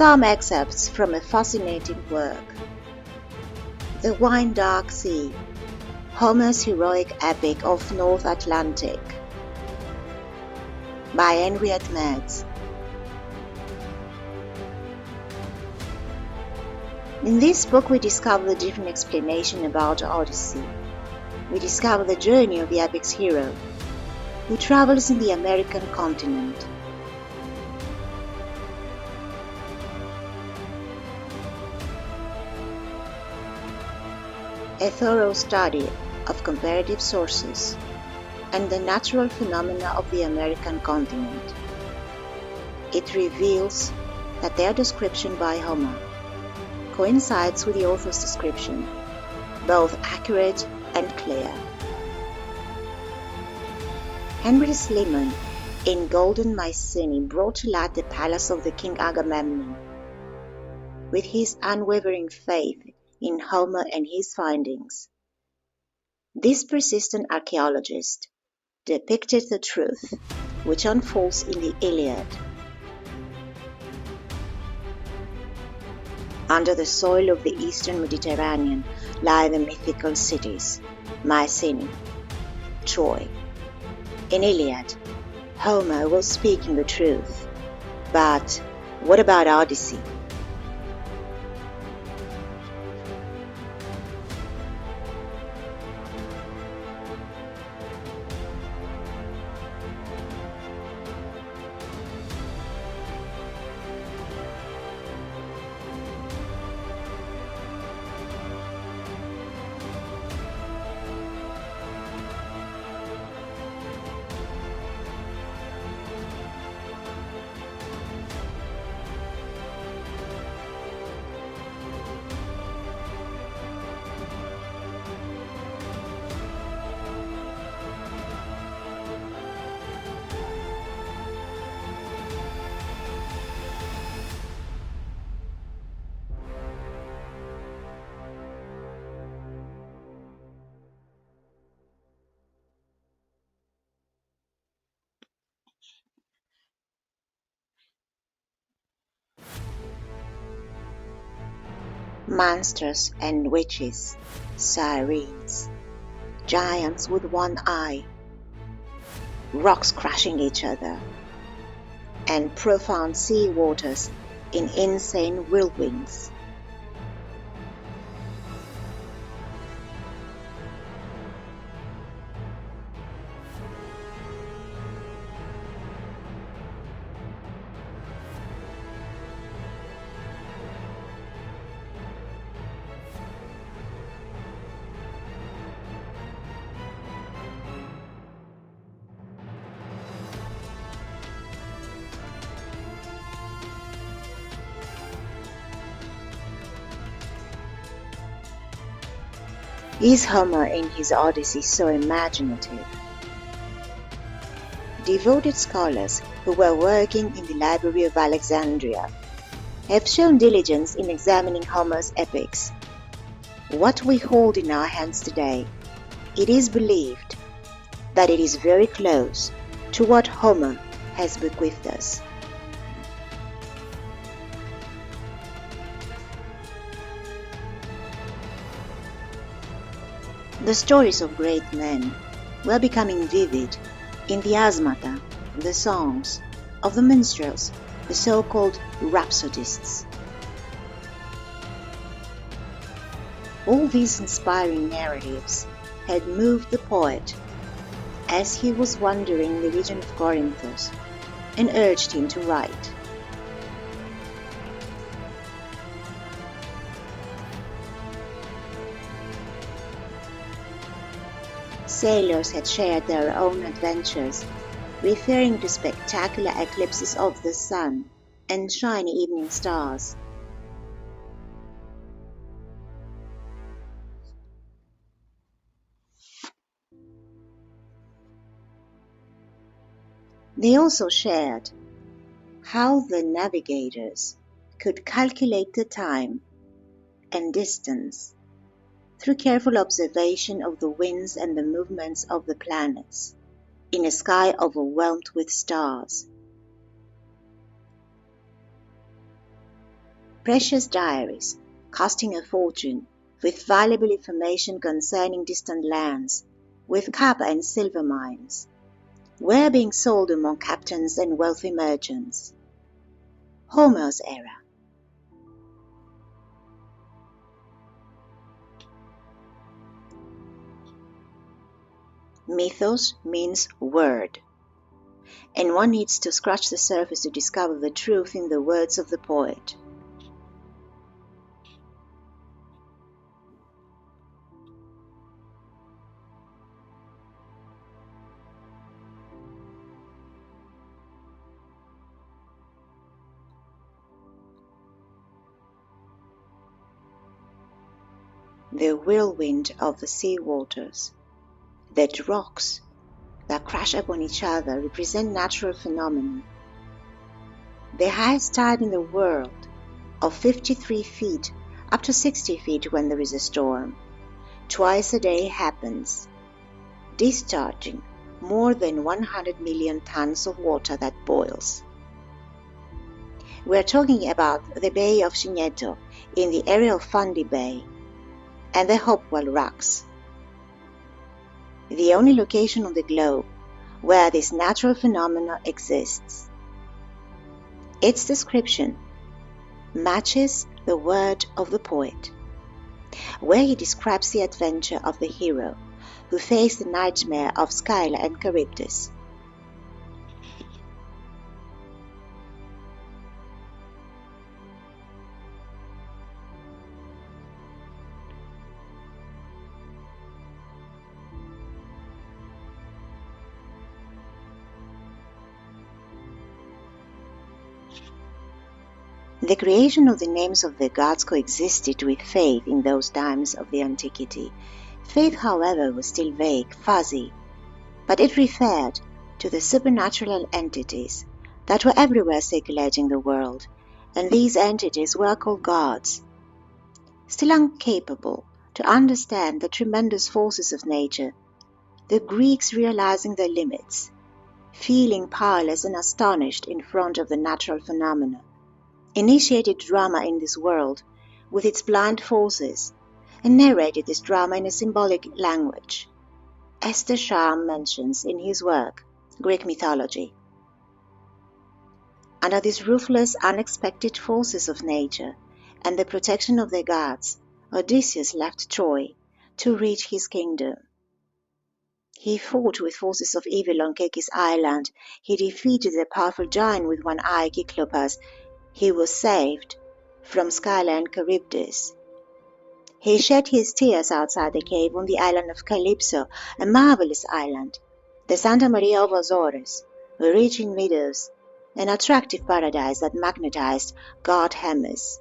Some excerpts from a fascinating work, The Wine Dark Sea, Homer's Heroic Epic of North Atlantic, by Henriette Mertz. In this book we discover the different explanations about Odyssey. We discover the journey of the epic's hero, who travels in the American continent. A thorough study of comparative sources and the natural phenomena of the American continent. It reveals that their description by Homer coincides with the author's description, both accurate and clear. Henry Schliemann in Golden Mycenae brought to light the palace of the king Agamemnon. With his unwavering faith in Homer and his findings, this persistent archaeologist depicted the truth which unfolds in the Iliad. Under the soil of the eastern Mediterranean lie the mythical cities Mycenae, Troy. In Iliad, Homer was speaking the truth. But what about Odyssey? Monsters and witches, sirens, giants with one eye, rocks crashing each other, and profound sea waters in insane whirlwinds. Is Homer in his Odyssey so imaginative? Devoted scholars who were working in the Library of Alexandria have shown diligence in examining Homer's epics. What we hold in our hands today, it is believed that it is very close to what Homer has bequeathed us. The stories of great men were becoming vivid in the asmata, the songs of the minstrels, the so-called rhapsodists. All these inspiring narratives had moved the poet as he was wandering the region of Corinthus and urged him to write. Sailors had shared their own adventures, referring to spectacular eclipses of the sun and shiny evening stars. They also shared how the navigators could calculate the time and distance through careful observation of the winds and the movements of the planets in a sky overwhelmed with stars. precious diaries costing a fortune, with valuable information concerning distant lands, with copper and silver mines, were being sold among captains and wealthy merchants. Homer's era. Mythos means word, and one needs to scratch the surface to discover the truth in the words of the poet. The whirlwind of the sea waters, that rocks that crash upon each other represent natural phenomena. The highest tide in the world, of 53 feet up to 60 feet when there is a storm, twice a day happens, discharging more than 100 million tons of water that boils. We are talking about the Bay of Chineto in the area of Fundy Bay and the Hopewell Rocks, the only location on the globe where this natural phenomena exists. Its description matches the word of the poet, where he describes the adventure of the hero who faced the nightmare of Scylla and Charybdis. The creation of the names of the gods coexisted with faith in those times of the antiquity. Faith, however, was still vague, fuzzy, but it referred to the supernatural entities that were everywhere circulating the world, and these entities were called gods. Still incapable to understand the tremendous forces of nature, the Greeks, realizing their limits, feeling powerless and astonished in front of the natural phenomena, initiated drama in this world with its blind forces and narrated this drama in a symbolic language, as de Charme mentions in his work, Greek Mythology. Under these ruthless, unexpected forces of nature and the protection of the gods, Odysseus left Troy to reach his kingdom. He fought with forces of evil on Keki's island. He defeated the powerful giant with one eye, Cyclopas. He was saved from Scylla and Charybdis. He shed his tears outside the cave on the island of Calypso, a marvelous island, the Santa Maria of Azores, rich in meadows, an attractive paradise that magnetized god Hermes.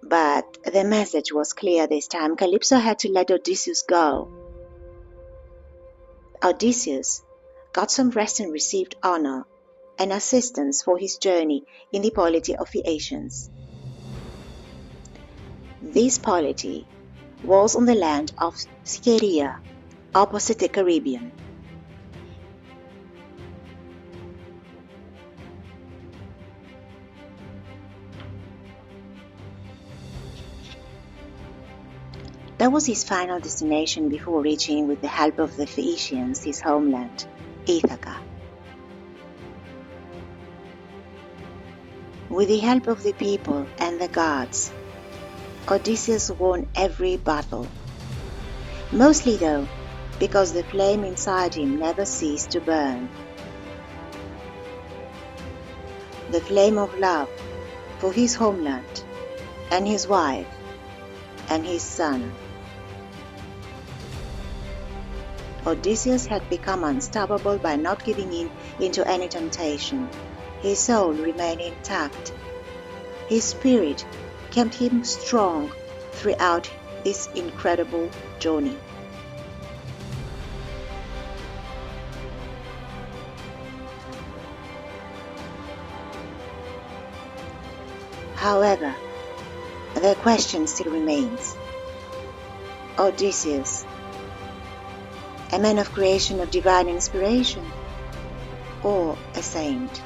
But the message was clear this time. Calypso had to let Odysseus go. Odysseus got some rest and received honor and assistance for his journey in the polity of the Phaeacians. This polity was on the land of Scheria, opposite the Caribbean. That was his final destination before reaching, with the help of the Phaeacians, his homeland, Ithaca. With the help of the people and the gods, Odysseus won every battle. Mostly, though, because the flame inside him never ceased to burn. The flame of love for his homeland and his wife and his son. Odysseus had become unstoppable by not giving in into any temptation. His soul remained intact. His spirit kept him strong throughout this incredible journey. However, the question still remains. Odysseus, a man of creation, of divine inspiration, or a saint?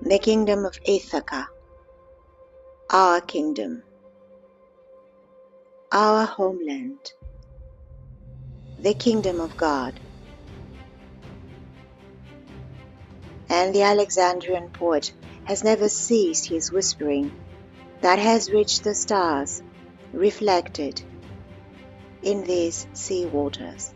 the kingdom of Ithaca, our kingdom, our homeland, the kingdom of God. And the Alexandrian poet has never ceased his whispering that has reached the stars, reflected in these sea waters.